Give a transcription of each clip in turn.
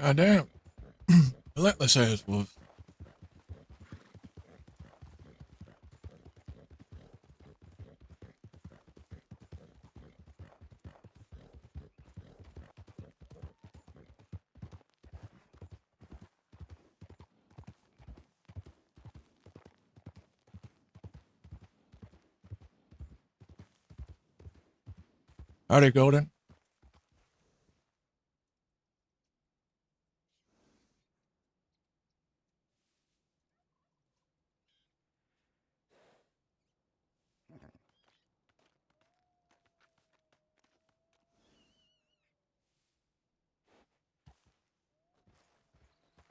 Goddamn. Relentless ass wolves. Howdy, Golden.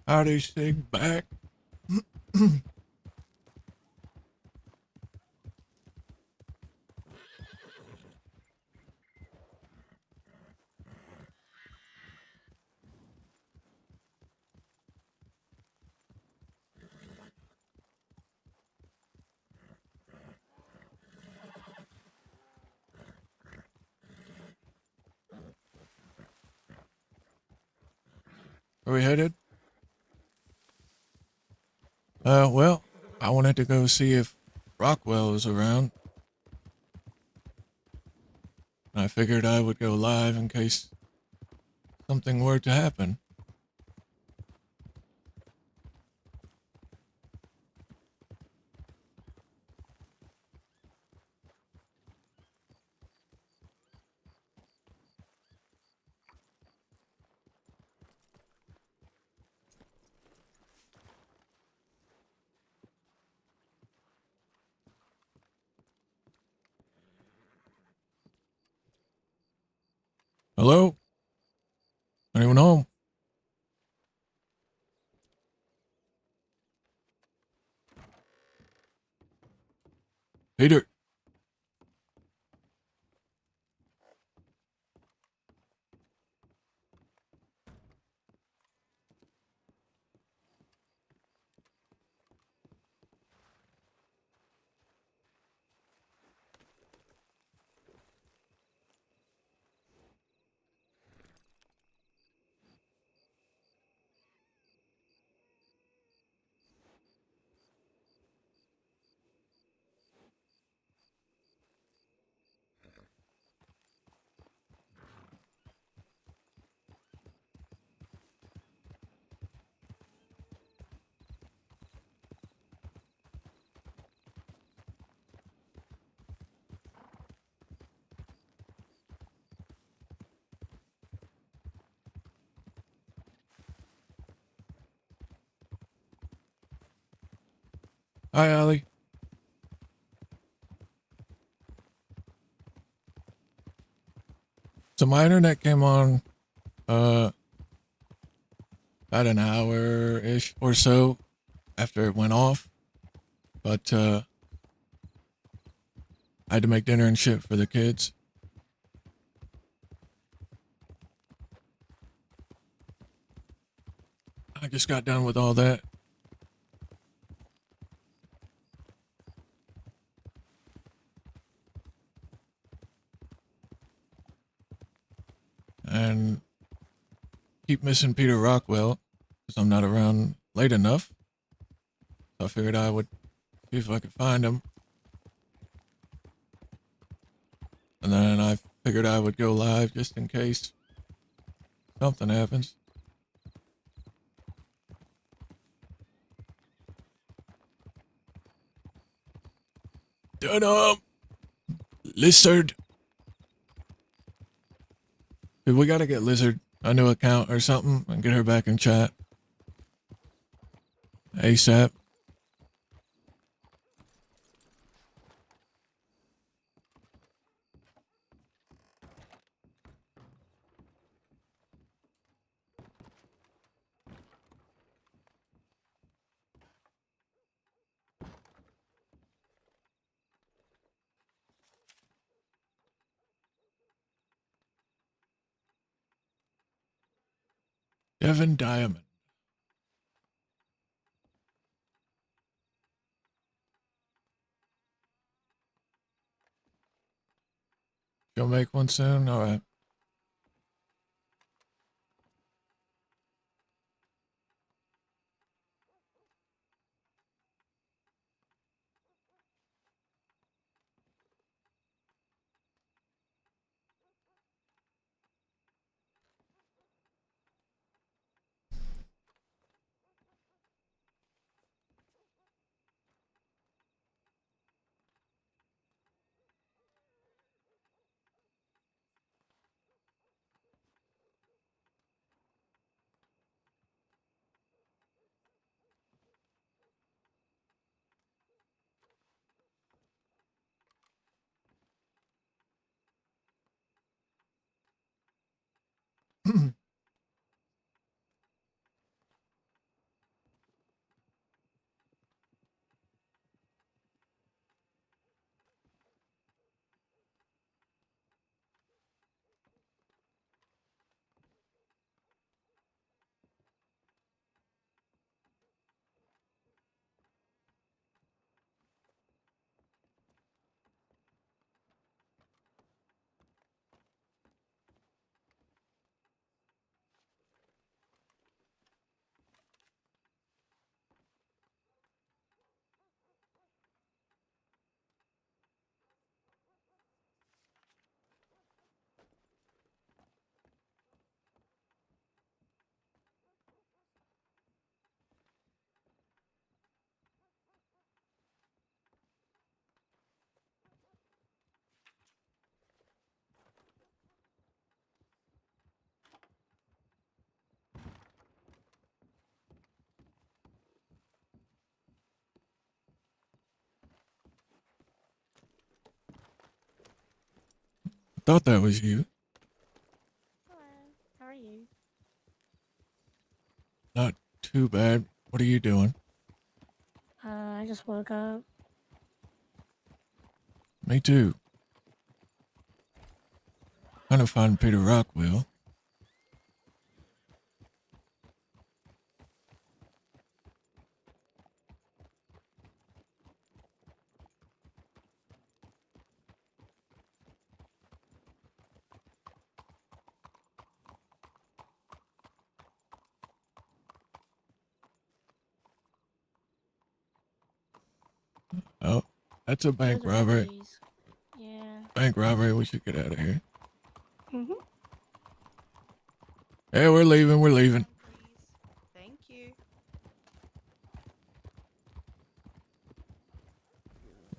Howdy, Sig back. Where we headed? Well, I wanted to go see if Rockwell was around. I figured I would go live in case something were to happen. Hello? Anyone home? Peter? Hi, Allie. So my internet came on, uh, about an hour-ish or so after it went off. But, I had to make dinner and shit for the kids. I just got done with all that. And keep missing Peter Rockwell because I'm not around late enough. So I figured I would see if I could find him. And then I figured I would go live just in case something happens. Dunham! Lizard! Dude, we gotta get Lizard a new account or something and get her back in chat. ASAP. Devin Diamond. You'll make one soon? Alright. Thought that was you. Hello. How are you? Not too bad. What are you doing? I just woke up. Me too. Trying to find Peter Rockwell. Oh, that's a bank Those are robbery. keys. Yeah. Bank robbery. We should get out of here. Mhm. Hey, we're leaving. We're leaving. Please. Thank you.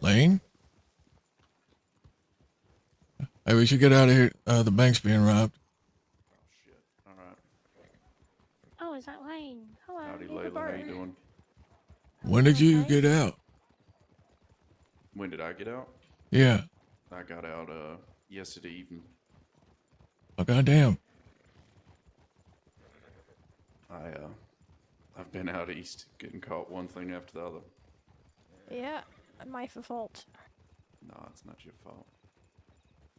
Lane? Hey, we should get out of here. The bank's being robbed. Oh shit. Alright. Oh, is that Lane? Hello. Howdy You're the Layla, how you bird. doing? When did you Okay. get out? When did I get out? Yeah. I got out yesterday evening. Oh, goddamn. I've been out east getting caught one thing after the other. Yeah, my fault. No, it's not your fault.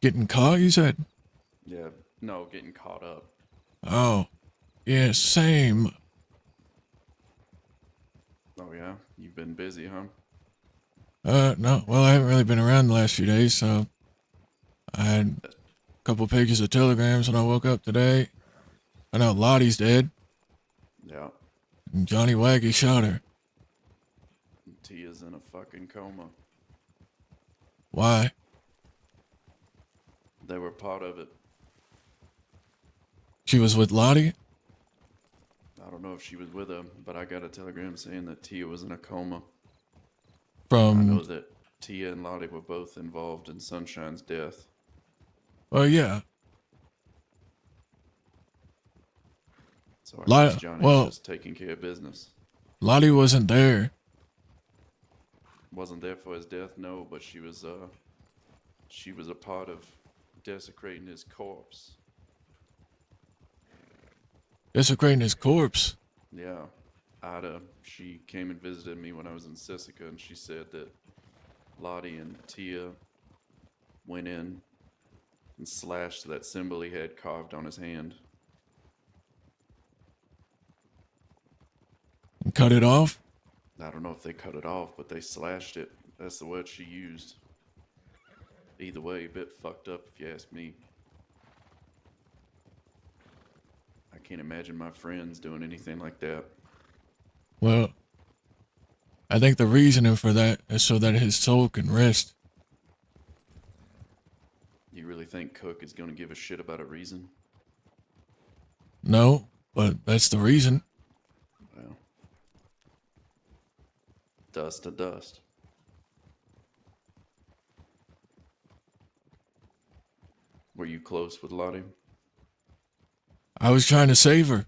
Getting caught, you said? Yeah, no, getting caught up. Oh. Yeah, same. Oh yeah? You've been busy, huh? No. Well, I haven't really been around the last few days, so I had a couple pages of telegrams when I woke up today. I know Lottie's dead, Yeah. and Johnny Waggy shot her. Tia's in a fucking coma. Why? They were part of it. She was with Lottie? I don't know if she was with him, but I got a telegram saying that Tia was in a coma. I know From... that Tia and Lottie were both involved in Sunshine's death. Well, yeah. So I guess Johnny's Well, just taking care of business. Lottie wasn't there. Wasn't there for his death, no, but she was a part of desecrating his corpse. Desecrating his corpse. Yeah. She came and visited me when I was in Sisika, and she said that Lottie and Tia went in and slashed that symbol he had carved on his hand. And cut it off? I don't know if they cut it off, but they slashed it. That's the word she used. Either way, a bit fucked up if you ask me. I can't imagine my friends doing anything like that. Well, I think the reasoning for that is so that his soul can rest. You really think Cook is going to give a shit about a reason? No, but that's the reason. Well, dust to dust. Were you close with Lottie? I was trying to save her.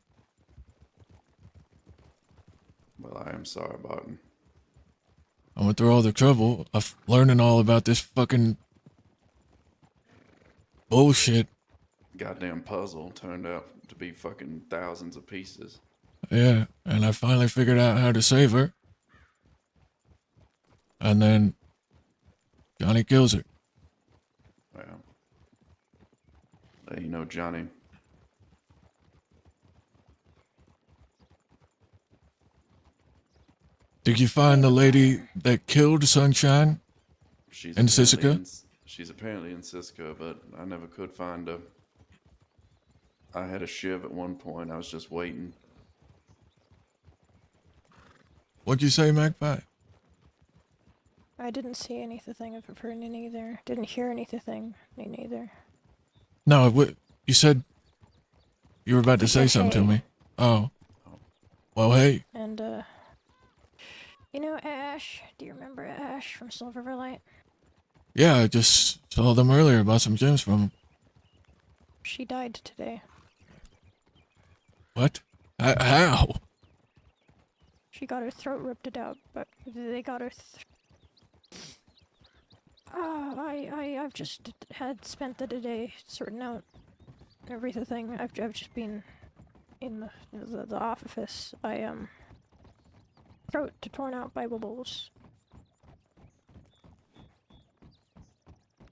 Well, I am sorry, Barton. I went through all the trouble of learning all about this fucking bullshit. goddamn puzzle turned out to be fucking thousands of pieces. Yeah, and I finally figured out how to save her. And then Johnny kills her. Well, you know, Johnny. Did you find the lady that killed Sunshine? She's In apparently Sisika? she's apparently in Cisco, but I never could find her. I had a shiv at one point. I was just waiting. What'd you say, Magpie? I didn't see anything of her neither. Didn't hear anything, me neither. No, you said you were about to I say said something to hey. me. Oh. Well, hey. And, you know Ash? Do you remember Ash from Silver Light? Yeah, I just saw them earlier, bought some gems from them. She died today. What? How? She got her throat ripped out, but they got her I've just had spent the day sorting out everything. I've just been in the office. Throat torn out by bubbles.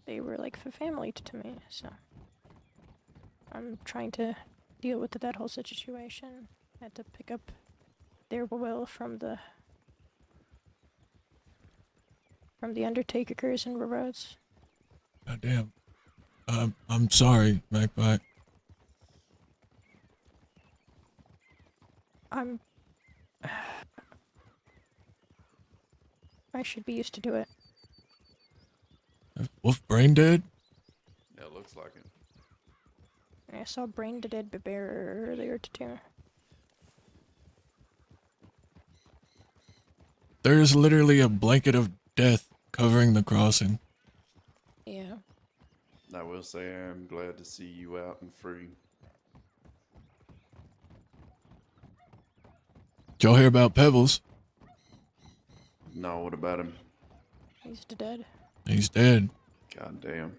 They were like family to me, so I'm trying to deal with that whole situation. Had to pick up their will from the undertakers and roads. God damn. I'm sorry, Magpie. I should be used to do it. Wolf brain dead? Yeah, it looks like it. I saw Brain Dead Bear earlier too. There is literally a blanket of death covering the crossing. Yeah. I will say I'm glad to see you out and free. Did y'all hear about Pebbles? No, what about him? He's dead. He's dead. God damn.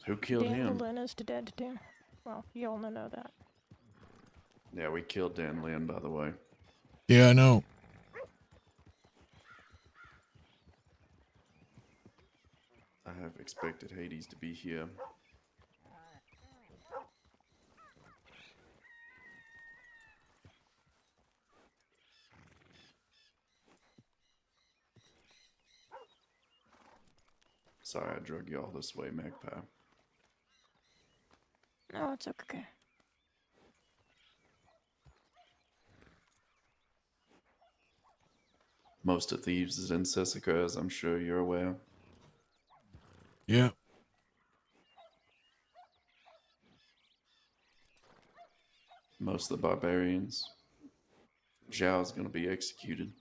Who killed Dan him? Lynn is dead too. Well, you all know that. Yeah, we killed Dan Lynn, by the way. Yeah, I know. I have expected Hades to be here. Sorry I drug you all this way, Magpie. No, it's okay. Most of Thieves is in Sisika, as I'm sure you're aware. Yeah. Most of the barbarians. Zhao's gonna be executed.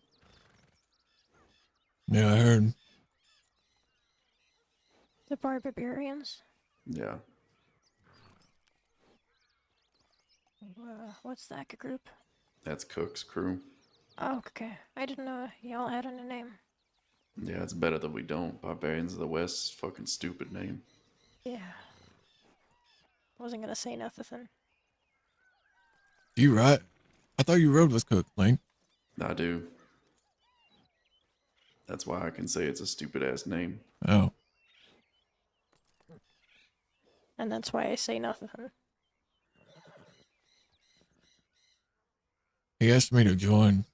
Yeah, I heard. The Barbarians? Yeah. What's that group? That's Cook's crew. Oh, okay. I didn't know y'all had a name. Yeah, it's better that we don't. Barbarians of the West is a fucking stupid name. Yeah. Wasn't gonna say nothing. You right? I thought you rode with Cook, Lane. I do. That's why I can say it's a stupid ass name. Oh. And that's why I say nothing. He asked me to join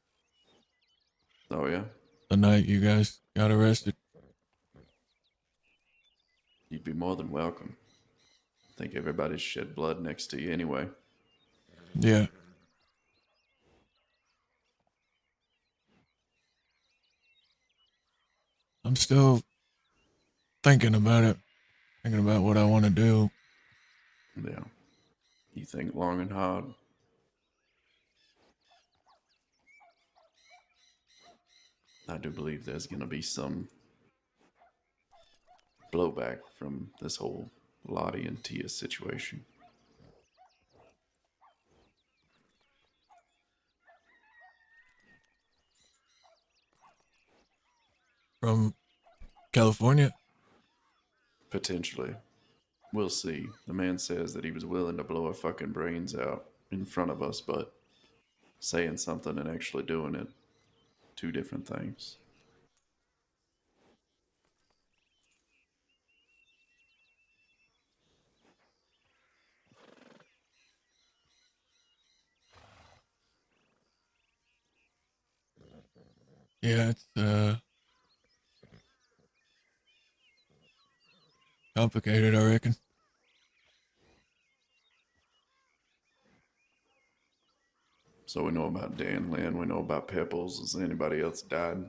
Oh, yeah? the night you guys got arrested. You'd be more than welcome. I think everybody's shed blood next to you anyway. Yeah. I'm still thinking about it. Thinking about what I want to do. Yeah. You think long and hard. I do believe there's going to be some blowback from this whole Lottie and Tia situation. From California? Potentially. We'll see. The man says that he was willing to blow our fucking brains out in front of us, but saying something and actually doing it, two different things. Yeah, it's complicated, I reckon. So we know about Dan Lynn, we know about Pebbles. Has anybody else died?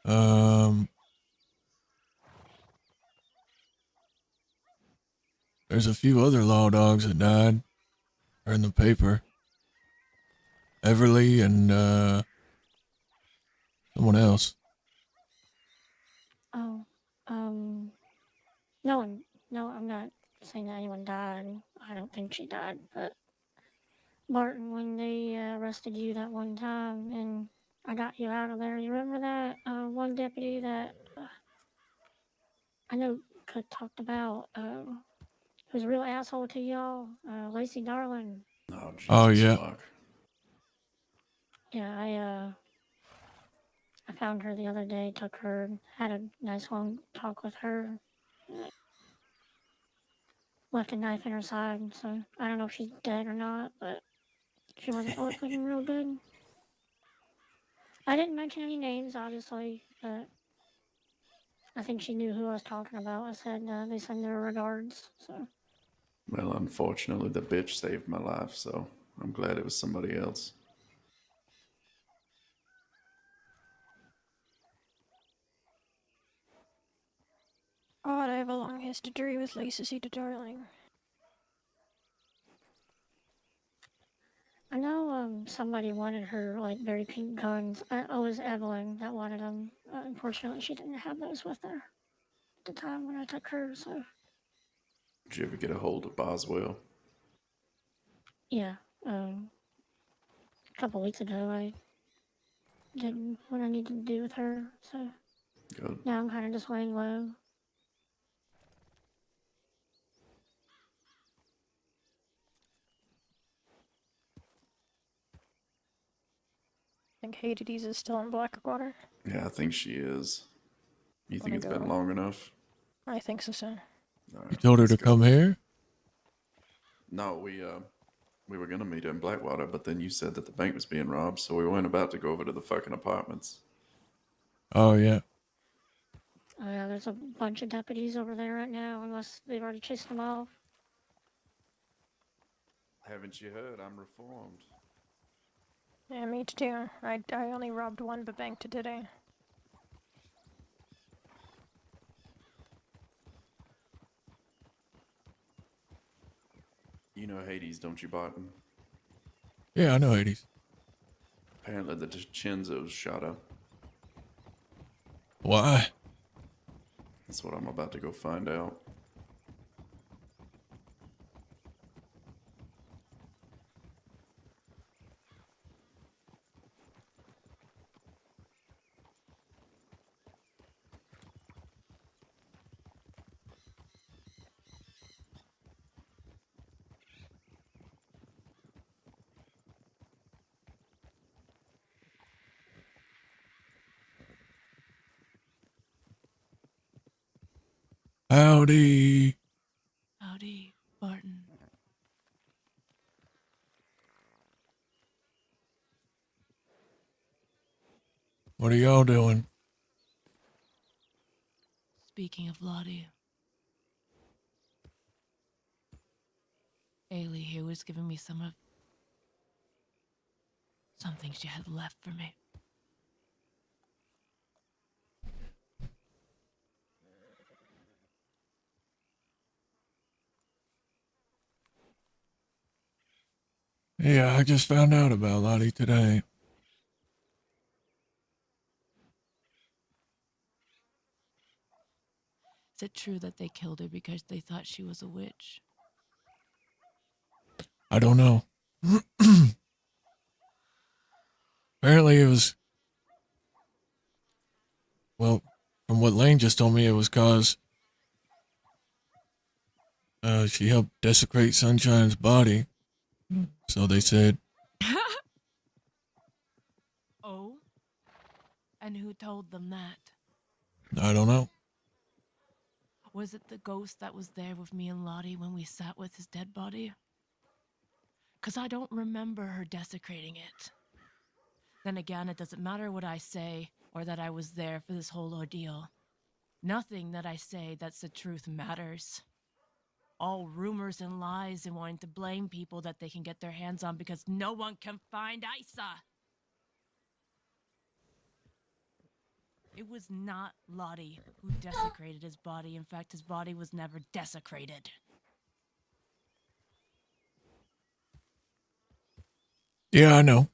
Um, there's a few other law dogs that died. Are in the paper. Everly and someone else. Oh, no one. No, I'm not saying that anyone died. I don't think she died, but Barton, when they arrested you that one time and I got you out of there, you remember that one deputy that I know Cook talked about, who's a real asshole to y'all, Lacey Darling. Oh, Jesus Oh, yeah. fuck. Yeah, I found her the other day, took her, had a nice long talk with her. Left a knife in her side, so I don't know if she's dead or not, but she wasn't looking real good. I didn't mention any names, obviously, but I think she knew who I was talking about. I said they send their regards, so. Well, unfortunately, the bitch saved my life, so I'm glad it was somebody else. God, I have a long history with Lacey Darling. I know somebody wanted her, like, very pink guns. It was Evelyn that wanted them. Unfortunately, she didn't have those with her at the time when I took her, so. Did you ever get a hold of Boswell? Yeah, a couple weeks ago, I did what I needed to do with her, so Good. now I'm kind of just laying low. I think Hades is still in Blackwater. Yeah, I think she is. You think Wanna it's been go? long enough? I think so, sir. All right, You told her let's to go. come here? No, we were gonna meet her in Blackwater, but then you said that the bank was being robbed, so we weren't about to go over to the fucking apartments. Oh, yeah. Oh yeah, there's a bunch of deputies over there right now, unless they've already chased them off. Haven't you heard? I'm reformed. Yeah, me too. I only robbed one bank today. You know Hades, don't you, Barton? Yeah, I know Hades. Apparently the Chinzos shot up. Why? That's what I'm about to go find out. Howdy. Howdy, Barton. What are y'all doing? Speaking of Lottie, Ailey here was giving me something she had left for me. Yeah, I just found out about Lottie today. Is it true that they killed her because they thought she was a witch? I don't know. Apparently it was, well, from from what Lane just told me, it was cause she helped desecrate Sunshine's body. So they said, Oh? And who told them that? I don't know. Was it the ghost that was there with me and Lottie when we sat with his dead body? 'Cause I don't remember her desecrating it. Then again, it doesn't matter what I say or that I was there for this whole ordeal. Nothing that I say that's the truth matters. All rumors and lies and wanting to blame people that they can get their hands on because no one can find Isa. It was not Lottie who desecrated his body. In fact, his body was never desecrated. Yeah, I know.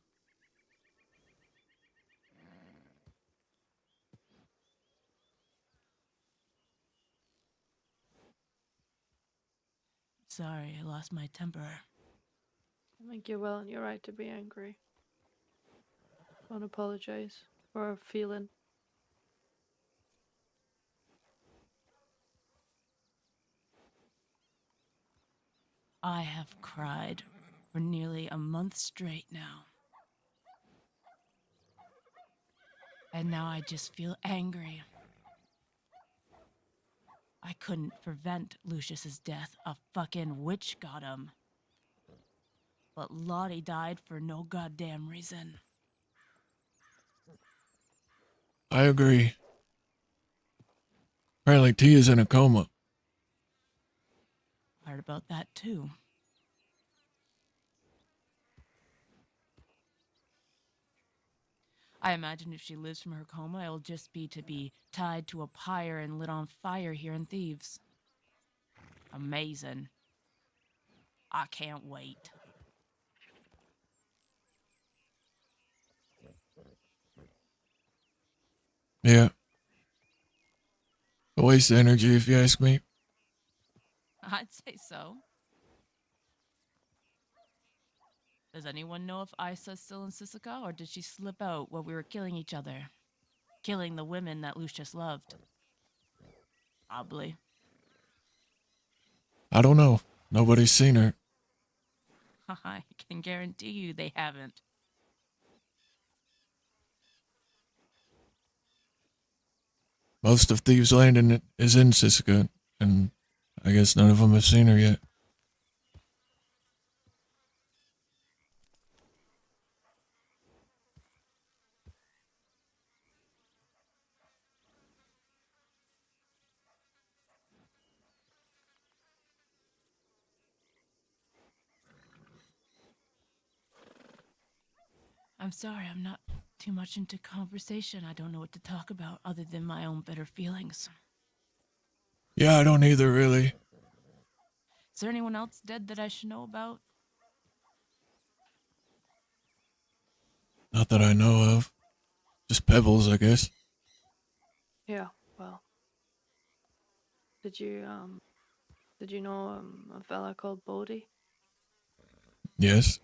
Sorry, I lost my temper. I think you're well and you're right to be angry. Don't apologize for feeling. I have cried for nearly a month straight now. And now I just feel angry. I couldn't prevent Lucius's death. A fucking witch got him. But Lottie died for no goddamn reason. I agree. Apparently Tia's in a coma. Heard about that too. I imagine if she lives from her coma, it'll just be to be tied to a pyre and lit on fire here in Thieves. Amazing. I can't wait. Yeah. A waste of energy, if you ask me. I'd say so. Does anyone know if Isa's still in Sisika, or did she slip out while we were killing each other? Killing the women that Lucius loved? Probably. I don't know. Nobody's seen her. I can guarantee you they haven't. Most of Thieves' Landing is in Sisika, and I guess none of them have seen her yet. I'm sorry, I'm not too much into conversation. I don't know what to talk about other than my own bitter feelings. Yeah, I don't either, really. Is there anyone else dead that I should know about? Not that I know of. Just Pebbles, I guess. Yeah, well. Did you know a fella called Bodhi? Yes.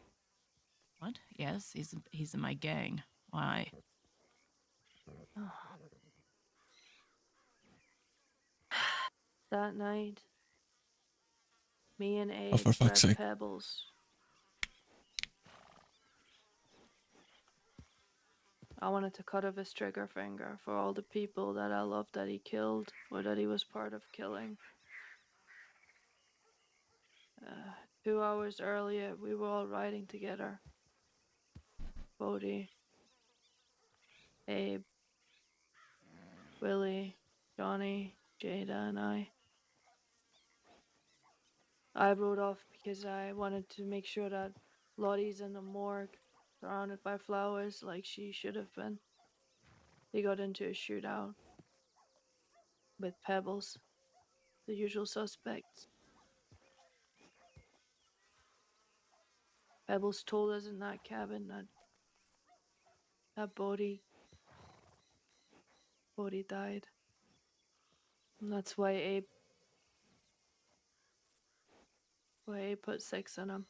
What? Yes, he's in my gang. Why? That night, me and Oh, Abe for fuck's grabbed sake. Pebbles. I wanted to cut off his trigger finger for all the people that I loved that he killed or that he was part of killing. 2 hours earlier, we were all riding together. Bodhi, Abe, Willie, Johnny, Jada, and I. I rode off because I wanted to make sure that Lottie's in the morgue, surrounded by flowers like she should have been. They got into a shootout with Pebbles, the usual suspects. Pebbles told us in that cabin that Bodhi died. And that's why Abe put 6 in him.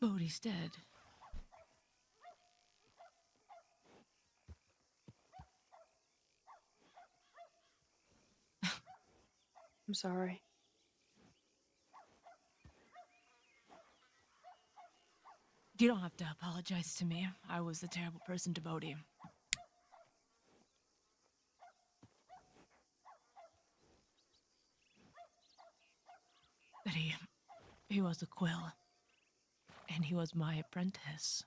Bodhi's dead. I'm sorry. You don't have to apologize to me. I was the terrible person to Bodhi. But he was a quill. And he was my apprentice.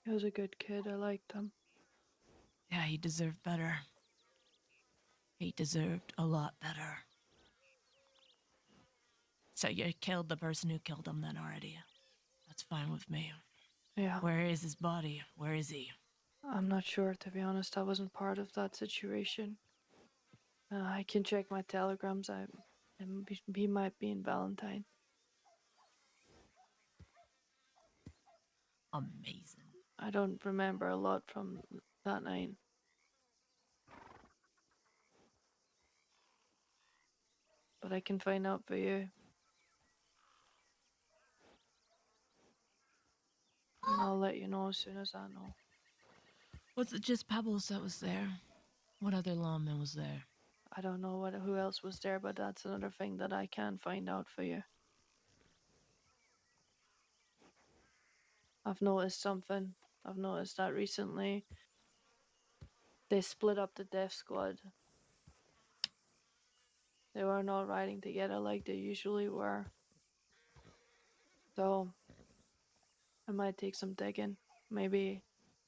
He was a good kid. I liked him. Yeah, he deserved better. He deserved a lot better. So you killed the person who killed him then already. That's fine with me. Yeah. Where is his body? Where is he? I'm not sure, to be honest. I wasn't part of that situation. I can check my telegrams. He might be in Valentine. Amazing. I don't remember a lot from that night. But I can find out for you. And I'll let you know as soon as I know. Was it just Pebbles that was there? What other lawman was there? I don't know who else was there, but that's another thing that I can find out for you. I've noticed something. I've noticed that recently they split up the death squad. They were not riding together like they usually were. So I might take some digging. Maybe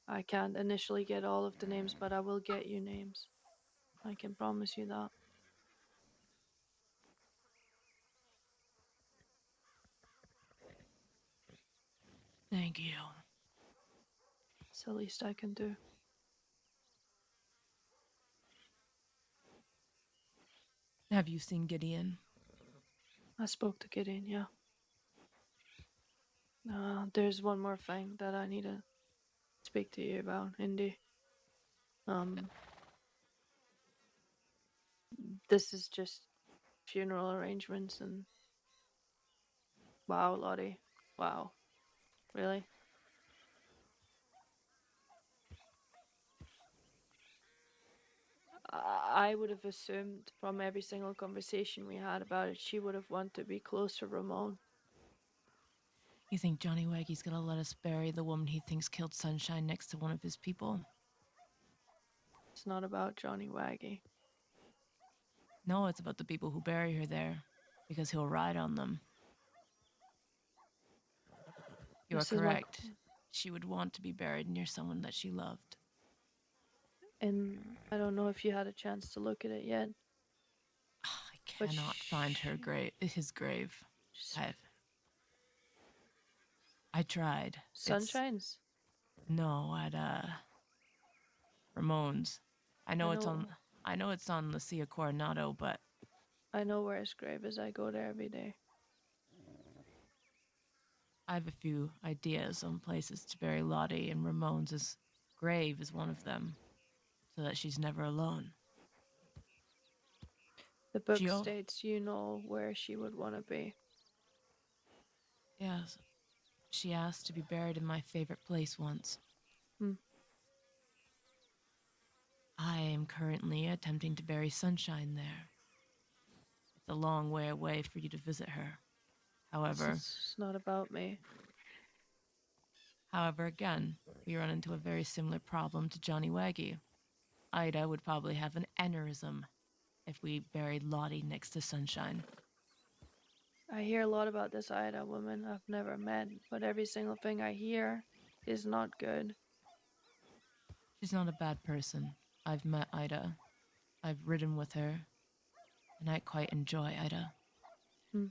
I can't initially get all of the names, but I will get you names. I can promise you that. Thank you. It's the least I can do. Have you seen Gideon? I spoke to Gideon, yeah. There's one more thing that I need to speak to you about, Indy. This is just funeral arrangements and wow, Lottie. Wow. Really? I would have assumed from every single conversation we had about it, she would have wanted to be close to Ramon. You think Johnny Waggy's gonna let us bury the woman he thinks killed Sunshine next to one of his people? It's not about Johnny Waggy. No, it's about the people who bury her there, because he'll ride on them. You are This is what, correct. She would want to be buried near someone that she loved. and I don't know if you had a chance to look at it yet. I But cannot find her grave. His grave. sh- I tried. Sunshine's. No, at Ramon's. I know it's on the Cia Coronado, but I know where his grave is. I go there every day. I have a few ideas on places to bury Lottie, and Ramon's grave is one of them, so that she's never alone. The book Gio? states you know where she would want to be. Yes. She asked to be buried in my favorite place once. Hmm. I am currently attempting to bury Sunshine there. It's a long way away for you to visit her. However, It's not about me. again, we run into a very similar problem to Johnny Waggy. Ida would probably have an aneurysm if we buried Lottie next to Sunshine. I hear a lot about this Ida woman I've never met, but every single thing I hear is not good. She's not a bad person. I've met Ida. I've ridden with her, and I quite enjoy Ida. Hmm.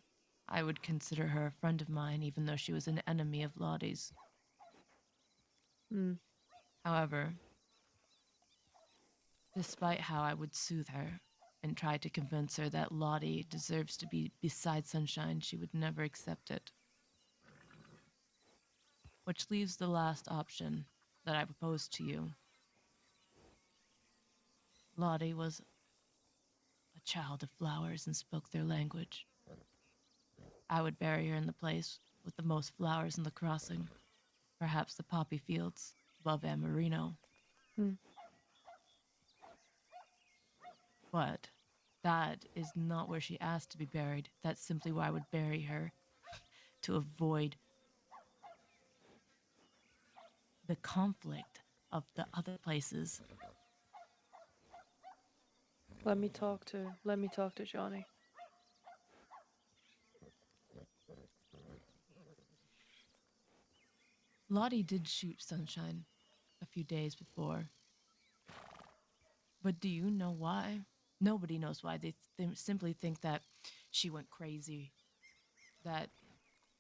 I would consider her a friend of mine, even though she was an enemy of Lottie's. Hmm. However, despite how I would soothe her and try to convince her that Lottie deserves to be beside Sunshine, she would never accept it. Which leaves the last option that I proposed to you. Lottie was a child of flowers and spoke their language. I would bury her in the place with the most flowers in the crossing, perhaps the poppy fields above Amarino. Hmm. But that is not where she asked to be buried. That's simply where I would bury her to avoid the conflict of the other places. Let me talk to Johnny. Lottie did shoot Sunshine a few days before. But do you know why? Nobody knows why. They simply think that she went crazy, that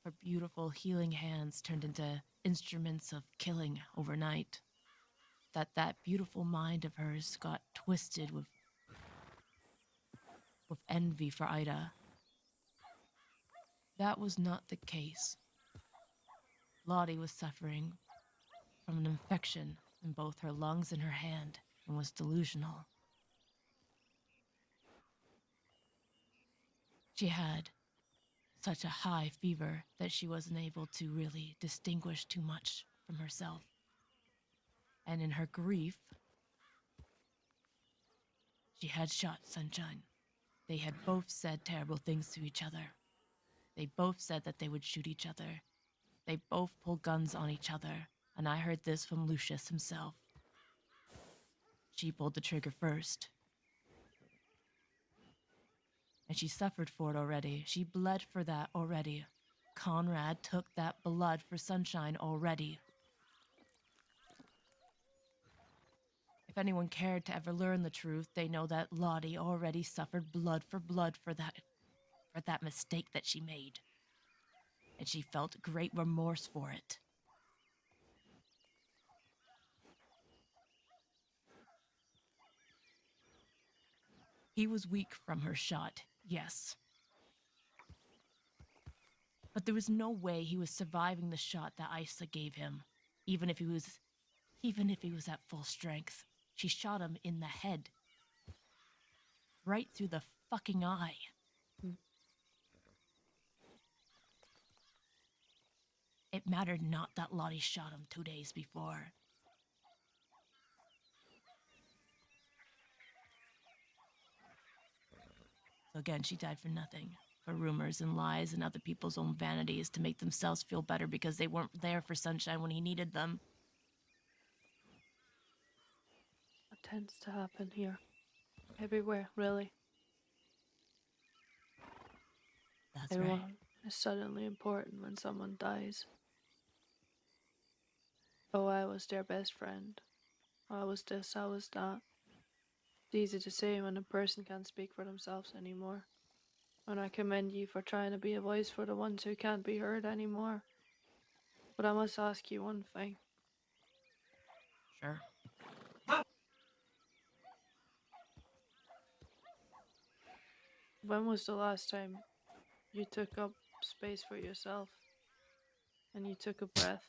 her beautiful healing hands turned into instruments of killing overnight, that beautiful mind of hers got twisted with envy for Ida. That was not the case. Lottie was suffering from an infection in both her lungs and her hand and was delusional. She had such a high fever that she wasn't able to really distinguish too much from herself. And in her grief, she had shot Sunshine. They had both said terrible things to each other. They both said that they would shoot each other. They both pulled guns on each other, and I heard this from Lucius himself. She pulled the trigger first. And she suffered for it already. She bled for that already. Conrad took that blood for Sunshine already. If anyone cared to ever learn the truth, they know that Lottie already suffered blood for that mistake that she made. And she felt great remorse for it. He was weak from her shot, yes. But there was no way he was surviving the shot that Isa gave him, even if he was at full strength. She shot him in the head. Right through the fucking eye. It mattered not that Lottie shot him 2 days before. So again, she died for nothing. For rumors and lies and other people's own vanities to make themselves feel better because they weren't there for Sunshine when he needed them. What tends to happen here? Everywhere, really. That's Everyone right. is suddenly important when someone dies. Oh, I was their best friend. I was this, I was that. It's easy to say when a person can't speak for themselves anymore. And I commend you for trying to be a voice for the ones who can't be heard anymore. But I must ask you one thing. Sure. When was the last time you took up space for yourself and you took a breath?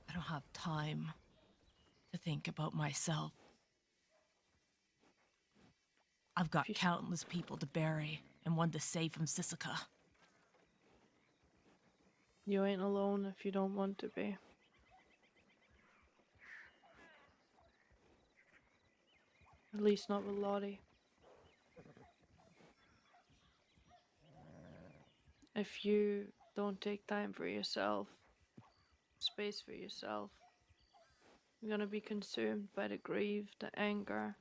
I don't have time to think about myself. I've got If you, countless people to bury and one to save from Sisika. you ain't alone if you don't want to be. At least not with Lottie. If you don't take time for yourself, space for yourself, you're gonna be consumed by the grief, the anger,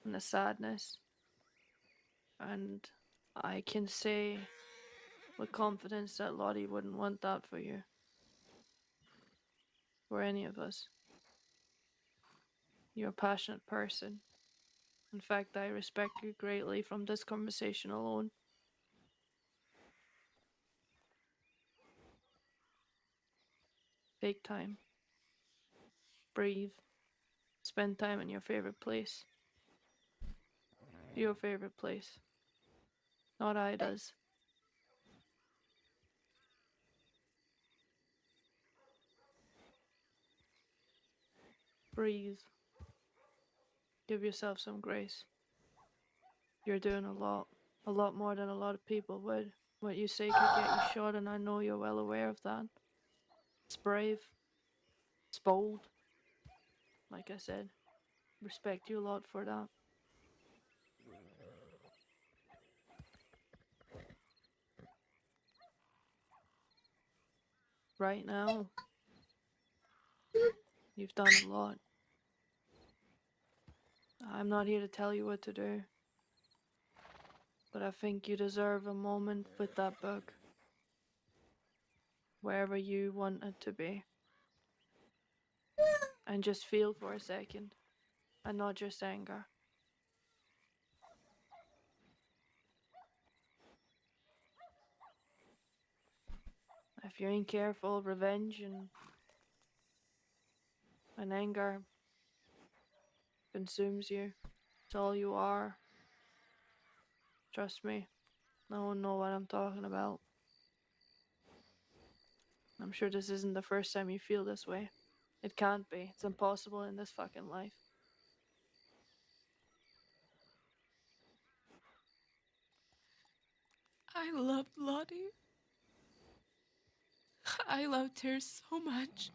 and the sadness. And I can say with confidence that Lottie wouldn't want that for you. For any of us. You're a passionate person. In fact, I respect you greatly from this conversation alone. Take time. Breathe. Spend time in your favorite place. Your favorite place. Not Ida's. Breathe. Give yourself some grace. You're doing a lot more than a lot of people would. What you say could get you shot, and I know you're well aware of that. It's brave. It's bold. Like I said, respect you a lot for that. Right now, you've done a lot. I'm not here to tell you what to do, but I think you deserve a moment with that book, wherever you want it to be. And just feel for a second, and not just anger. If you ain't careful, revenge and anger consumes you. It's all you are. Trust me, no one know what I'm talking about. I'm sure this isn't the first time you feel this way. It can't be. It's impossible in this fucking life. I loved Lottie. I loved her so much.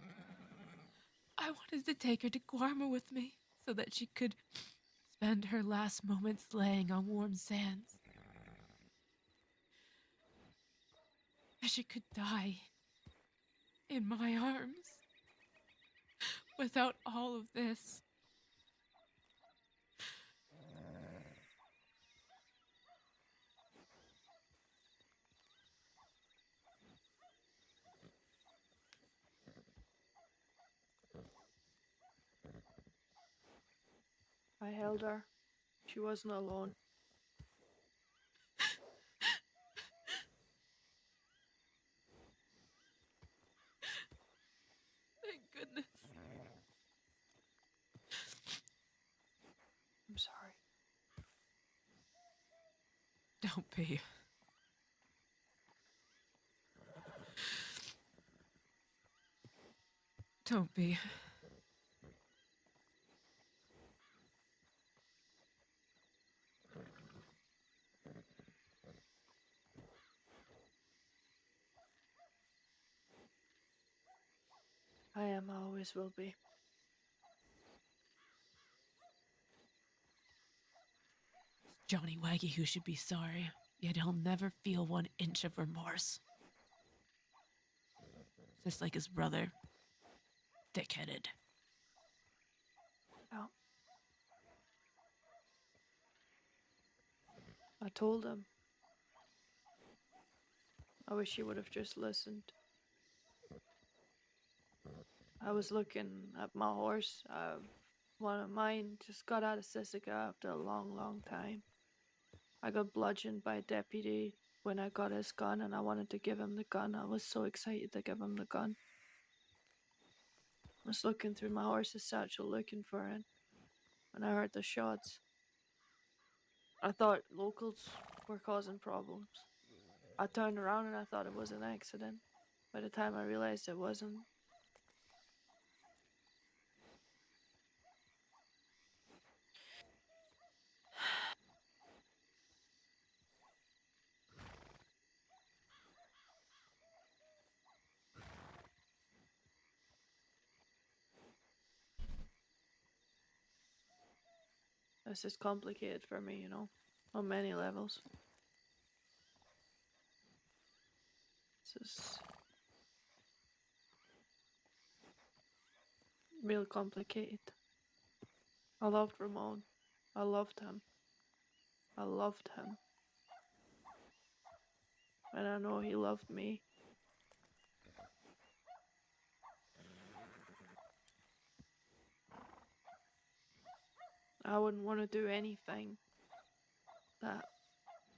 I wanted to take her to Guarma with me so that she could spend her last moments laying on warm sands. She could die in my arms without all of this. I held her. She wasn't alone. Thank goodness. I'm sorry. Don't be. Don't be. I am, I always will be. Johnny Waggy who should be sorry, yet he'll never feel 1 inch of remorse. Just like his brother. Thick-headed. Yeah. I told him. I wish he would have just listened. I was looking at my horse. One of mine just got out of Sisika after a long, long time. I got bludgeoned by a deputy when I got his gun, and I wanted to give him the gun. I was so excited to give him the gun. I was looking through my horse's satchel looking for it, and I heard the shots. I thought locals were causing problems. I turned around and I thought it was an accident. By the time I realized it wasn't, this is complicated for me, on many levels. This is real complicated. I loved Ramon. I loved him. I loved him. And I know he loved me. I wouldn't want to do anything that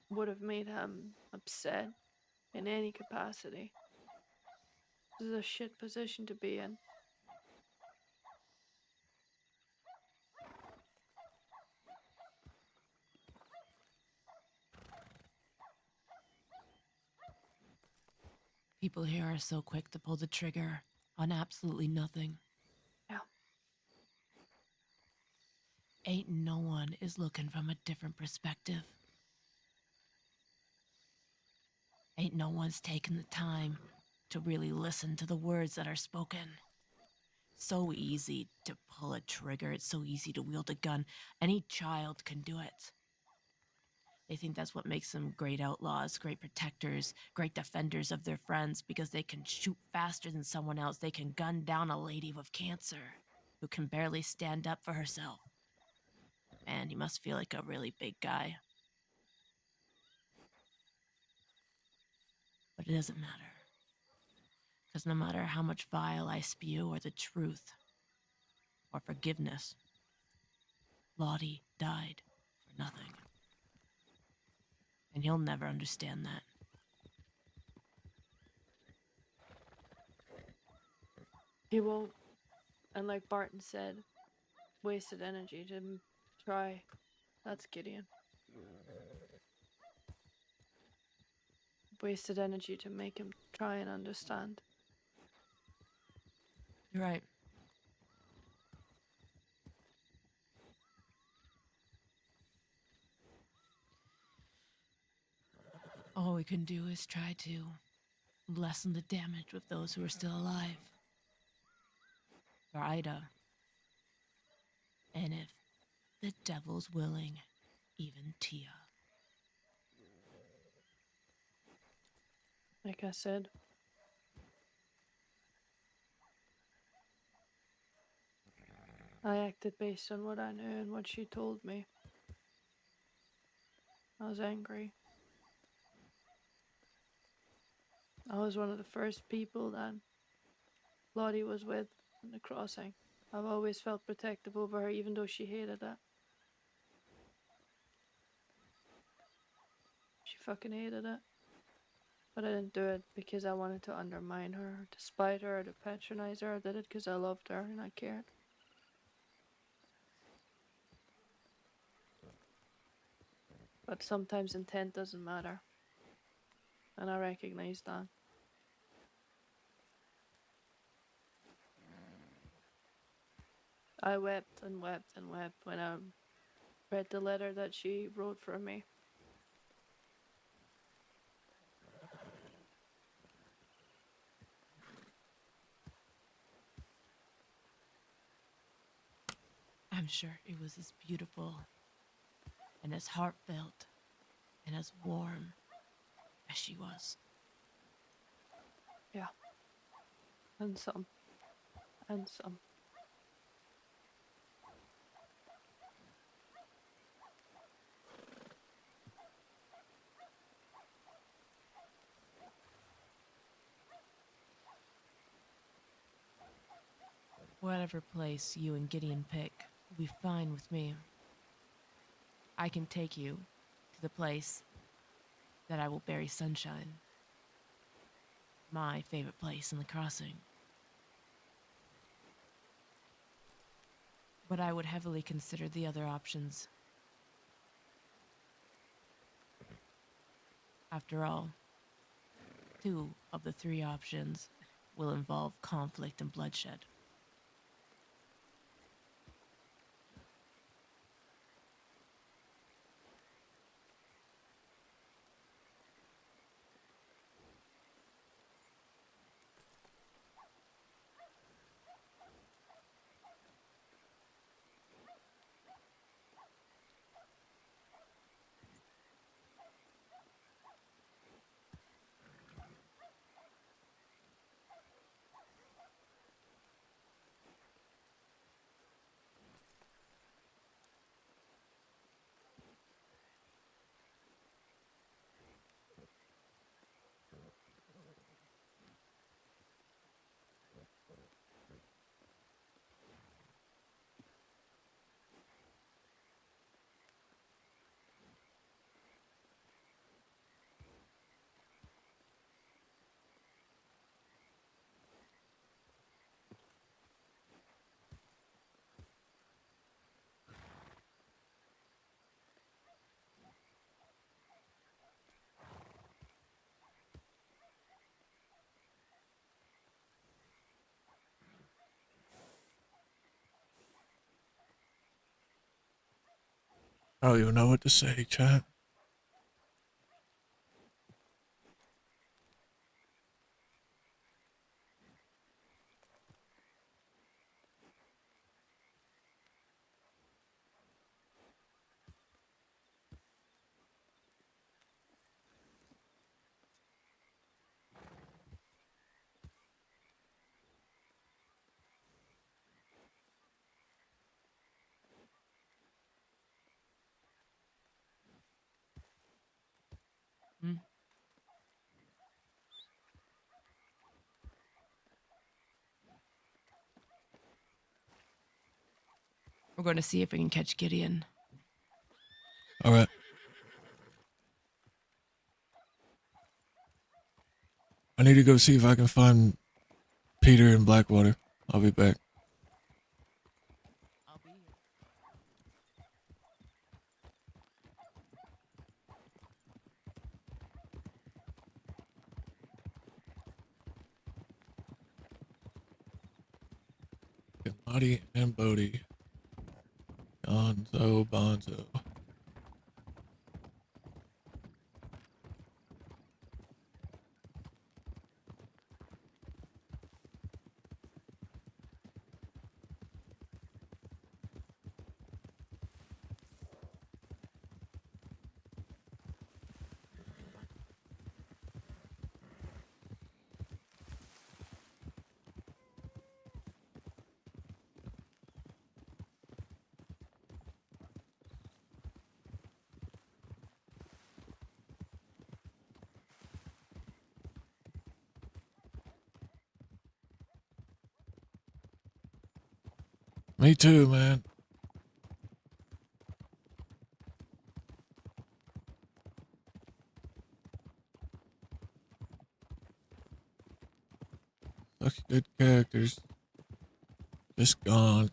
would have made him upset in any capacity. This is a shit position to be in. People here are so quick to pull the trigger on absolutely nothing. Yeah. Ain't no one is looking from a different perspective. Ain't no one's taken the time to really listen to the words that are spoken. So easy to pull a trigger, it's so easy to wield a gun. Any child can do it. They think that's what makes them great outlaws, great protectors, great defenders of their friends, because they can shoot faster than someone else. They can gun down a lady with cancer who can barely stand up for herself. Man, he must feel like a really big guy. But it doesn't matter. Because no matter how much vile I spew, or the truth, or forgiveness, Lottie died for nothing. And he'll never understand that. He won't. And like Barton said, wasted energy to try. That's Gideon. Wasted energy to make him try and understand. You're right. All we can do is try to lessen the damage with those who are still alive. For Ida. And if the devil's willing, even Tia. Like I said, I acted based on what I knew and what she told me. I was angry. I was one of the first people that Lottie was with in the crossing. I've always felt protective over her, even though she hated it. She fucking hated it. But I didn't do it because I wanted to undermine her, to spite her, to patronize her. I did it because I loved her and I cared. But sometimes intent doesn't matter. And I recognize that. I wept and wept and wept when I read the letter that she wrote for me. I'm sure it was as beautiful and as heartfelt and as warm as she was. Yeah. And some. And some. Whatever place you and Gideon pick will be fine with me. I can take you to the place that I will bury Sunshine. My favorite place in the crossing. But I would heavily consider the other options. After all, 2 of the 3 options will involve conflict and bloodshed. I don't even know what to say, chat. Hmm? We're going to see if we can catch Gideon. All right. I need to go see if I can find Peter in Blackwater. I'll be back. I'll be here. Get Lottie and Bodie. Gonzo Bonzo. Me too, man. Such good characters. Just gone.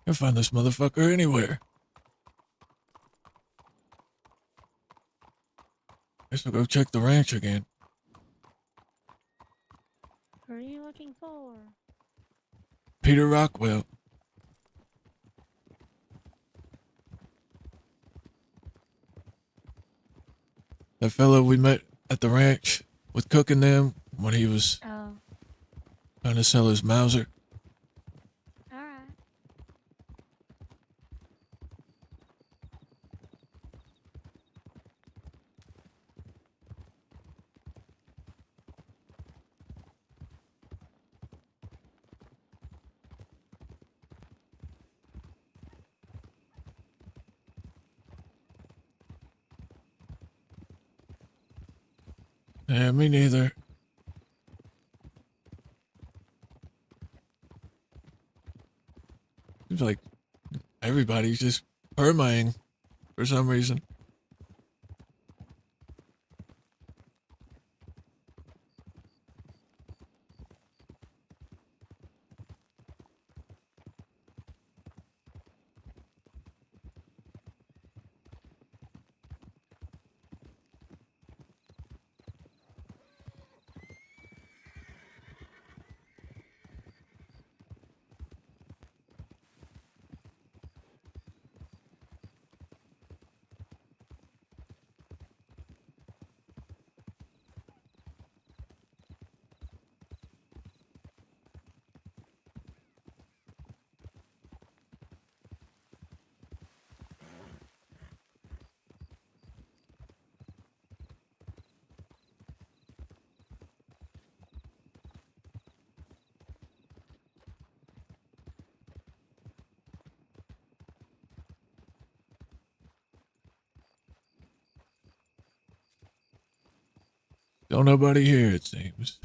You'll find this motherfucker anywhere. Guess we'll go check the ranch again. Who are you looking for? Peter Rockwell. That fellow we met at the ranch with Cook and them when he was Oh, trying to sell his Mauser. alright. Yeah, me neither. Seems like everybody's just permaing for some reason. Still nobody here, it seems.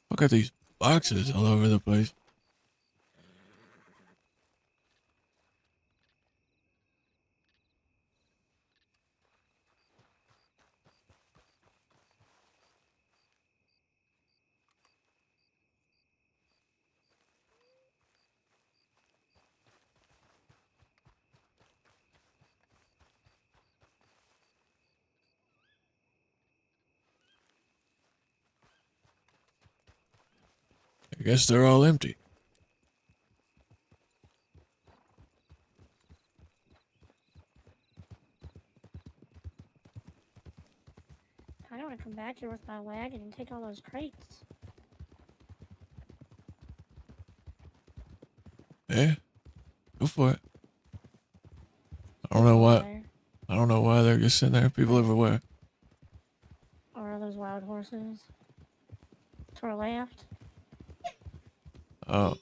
Look at these boxes all over the place. I guess they're all empty. I don't want to come back here with my wagon and take all those crates. Yeah, go for it. I don't know why. There. I don't know why they're just sitting there. People everywhere. Or are those wild horses? To our left. Oh,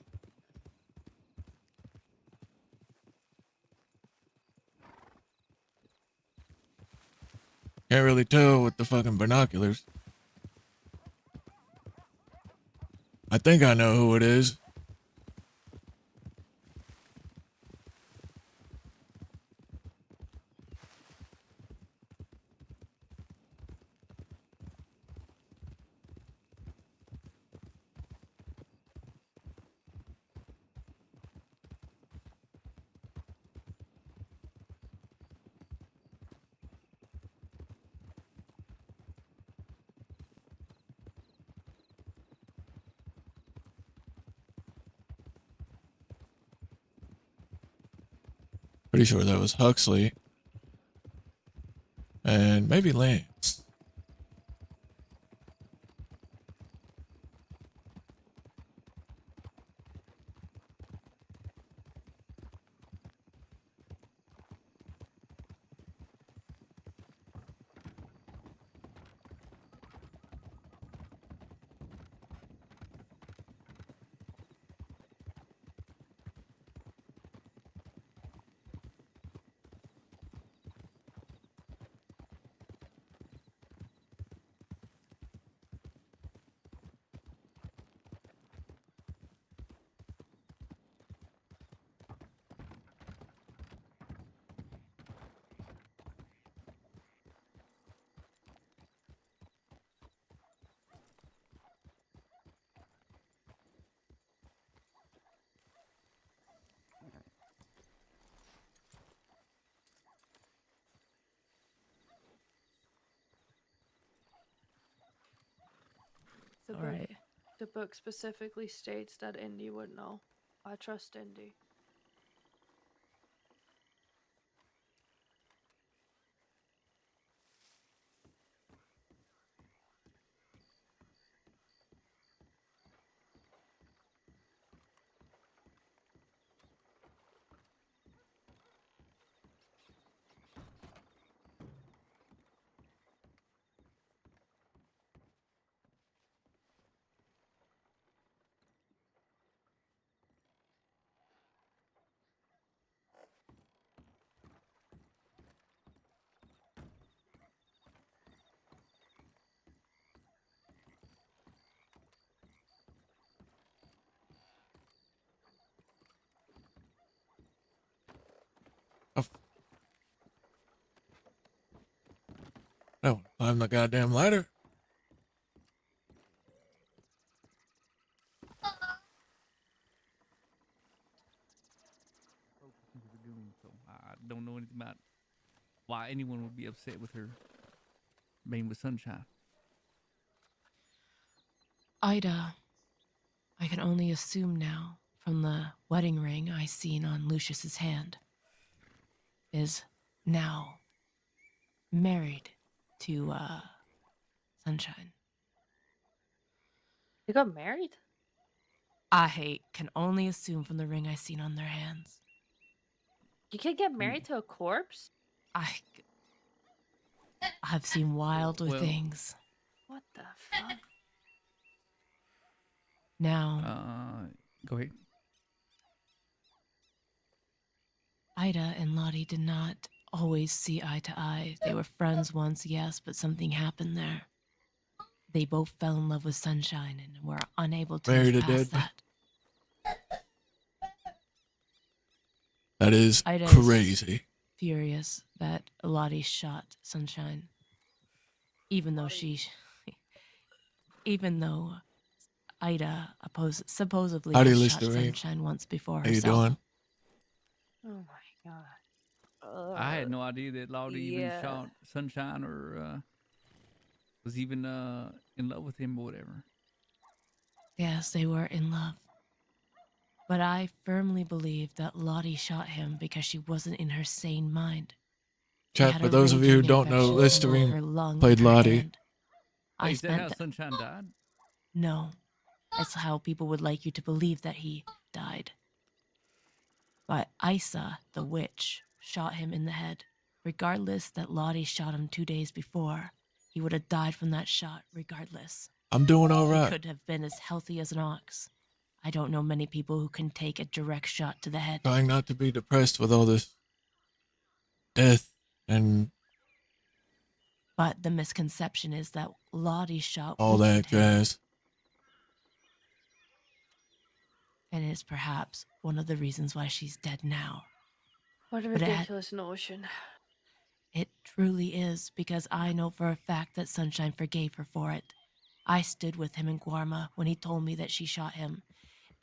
can't really tell with the fucking binoculars. I think I know who it is. Pretty sure that was Huxley. And maybe Lance. The All book, right. the book specifically states that Indy would know. I trust Indy. Oh, climb the goddamn ladder. Into the goon, so I don't know anything about why anyone would be upset with her being with Sunshine. Ida, I can only assume now from the wedding ring I seen on Lucius's hand, is now married to Sunshine. They got married? Can only assume from the ring I seen on their hands. You can get married to a corpse? I've seen wilder Well- things. What the fuck? Now, Go ahead. Ida and Lottie did not always see eye to eye. They were friends once, yes, but something happened there. They both fell in love with Sunshine and were unable to Married move a past dead. that. That is Ida is crazy. furious that Lottie shot Sunshine, even though even though Ida supposedly Howdy, has shot Listerine. Sunshine once before How you herself. doing? Oh my god. I had no idea that Lottie even yeah. shot Sunshine or was even in love with him or whatever. Yes, they were in love. But I firmly believe that Lottie shot him because she wasn't in her sane mind. She Chat, had for a those of you who raging don't know, infection in her Listerine lung played in her Lottie. hand. I Is that how spent Sunshine died? no. That's how people would like you to believe that he died. But Isa, the witch, shot him in the head. Regardless that Lottie shot him 2 days before, he would have died from that shot regardless. I'm doing all He right. could have been as healthy as an ox. I don't know many people who can take a direct shot to the head. Trying not to be depressed with all this death and But the misconception is that Lottie's shot all weakened that him, jazz. and is perhaps one of the reasons why she's dead now. What a But ridiculous notion. it truly is, because I know for a fact that Sunshine forgave her for it. I stood with him in Guarma when he told me that she shot him,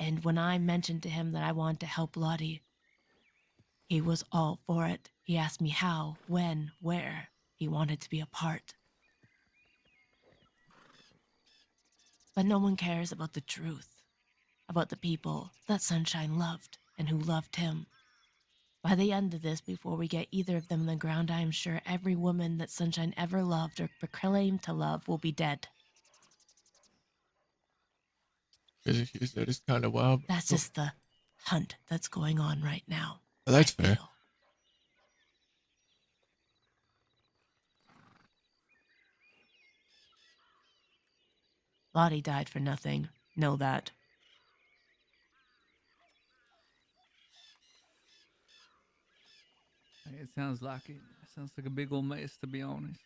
and when I mentioned to him that I wanted to help Lottie, he was all for it. He asked me how, when, where. He wanted to be a part. But no one cares about the truth, about the people that Sunshine loved and who loved him. By the end of this, before we get either of them in the ground, I am sure every woman that Sunshine ever loved or proclaimed to love will be dead. She said it's kind of wild. That's just the hunt that's going on right now. That's I fair. feel. Lottie died for nothing. Know that. It sounds like it. Sounds like a big old mess, to be honest.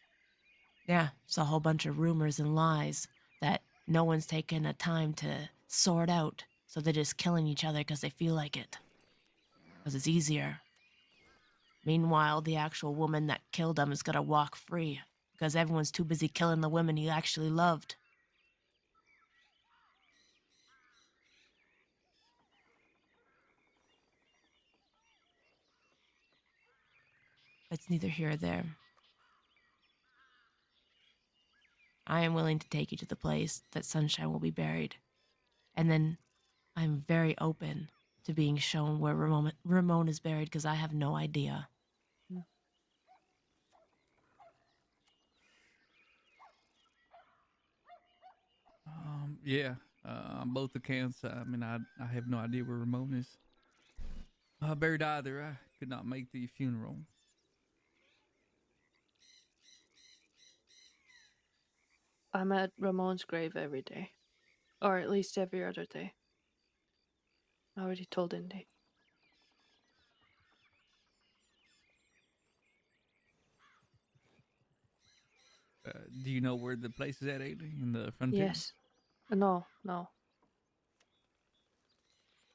Yeah, it's a whole bunch of rumors and lies that no one's taken the time to sort out, so they're just killing each other because they feel like it. Because it's easier. Meanwhile, the actual woman that killed him is gonna walk free because everyone's too busy killing the women he actually loved. It's neither here or there. I am willing to take you to the place that Sunshine will be buried. And then I'm very open to being shown where Ramon is buried because I have no idea. Yeah. On both accounts, I mean, I have no idea where Ramon is buried either. I could not make the funeral. I'm at Ramon's grave every day. Or at least every other day. I already told Indy. Do you know where the place is at, Ailey? In the frontier? Yes. No.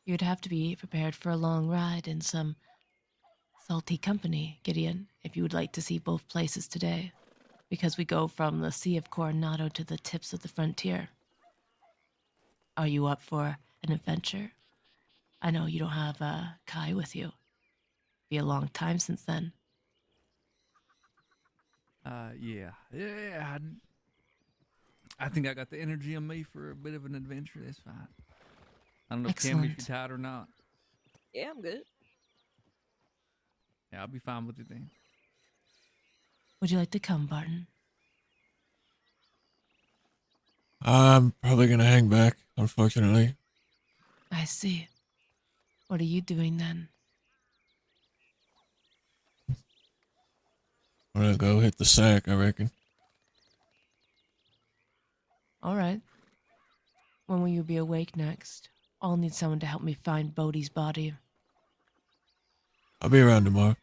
You'd have to be prepared for a long ride and some salty company, Gideon, if you would like to see both places today, because we go from the Sea of Coronado to the tips of the frontier. Are you up for an adventure? I know you don't have Kai with you. Be a long time since then. Yeah. I think I got the energy on me for a bit of an adventure. That's fine. I don't know if Cammy, if you're Excellent. tired or not. Yeah, I'm good. Yeah, I'll be fine with it then. Would you like to come, Barton? I'm probably gonna hang back, unfortunately. I see. What are you doing then? I'm gonna go hit the sack, I reckon. All right. When will you be awake next? I'll need someone to help me find Bodhi's body. I'll be around tomorrow.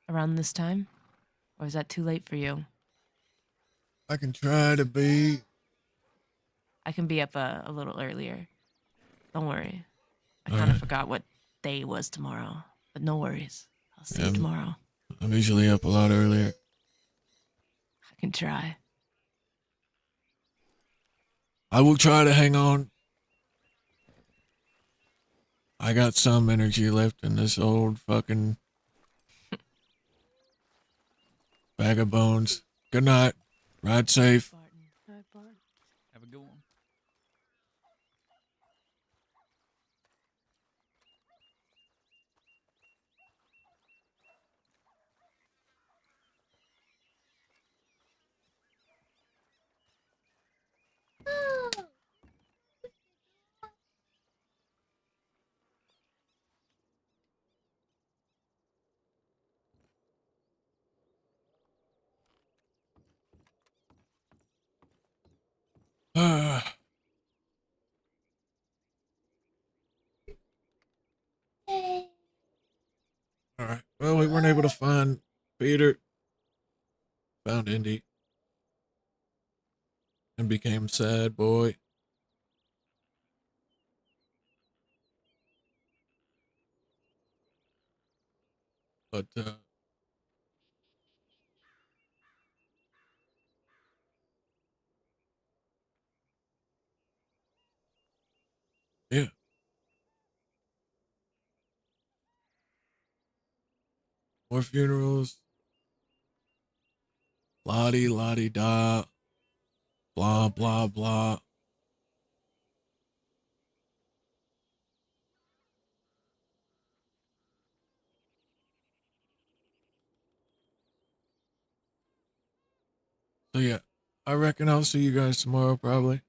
Around this time? Or is that too late for you? I can try to be. I can be up a little earlier. Don't worry. I kind of Alright. forgot what day it was tomorrow. But no worries. I'll see Yeah, you tomorrow. I'm usually up a lot earlier. I can try. I will try to hang on. I got some energy left in this old fucking bag of bones. Good night. Ride safe. Barton. Hi, Bart. Have a good one. Alright. Well, we weren't able to find Peter. Found Indy. And became sad boy. But, yeah. More funerals. Lottie, lottie, da. Blah, blah, blah. So, yeah. I reckon I'll see you guys tomorrow, probably.